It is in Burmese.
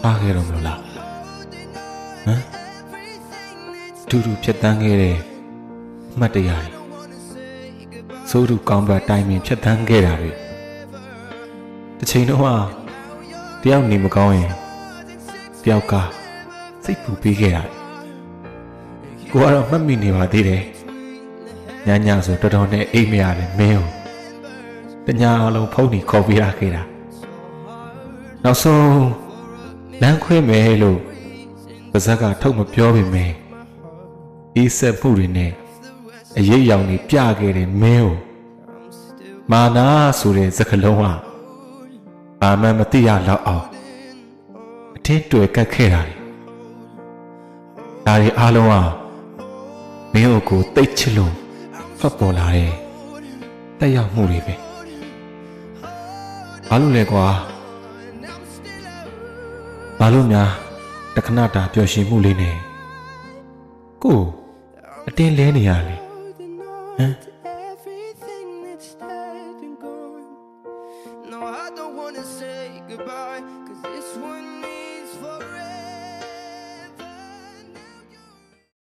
ထားခဲ့တော့မလို့လားဟမ်တူတူဖြတ်တန်းခဲ့တဲ့အမှတ်တရတွေစိုးတူကောင်းပါတိုင်ပင်ဖြတ်တန်းခဲ့တာတွေတစ်ချိန်တော့တယောက်နေမကောင်းရင်တယောက်ကစိတ်ပူပေးခဲ့တာကိုကတော့မှတ်မိနေပါသေးတယ်ညဆိုတော်တော်နဲ့အိမ်မရတယ်မင်းကိုတညာအလုံးဖုန်းကြီးခေါ်ပေးရခဲ့တာနောက်ဆုံးလမ်းခွဲမယ်လို့ပါဇက်ကထုတ်မပြောပေမဲ့အေးဆက်မှုတွေနဲ့အရေးအယောင်တွေပြခဲ့တဲ့မင်းကိုမာနာဆိုတဲ့စကားလုံးဟာဘာမှမသိရတော့အောင်အထင်းတွေ့ကတ်ခဲ့တာဒါတွေအားလုံးဟာမင်းကိုတိတ်ချလို့ဖတ်ပေါ်လာတဲ့တက်ရောက်မှုတွေပဲဘာလို့လဲကွာဘာလို့များတခဏတာပျော်ရွှင်မှုလေးနဲ့ကိုအတင်းလဲနေရလေဟမ်No, I don't wanna say goodbye, 'cause this one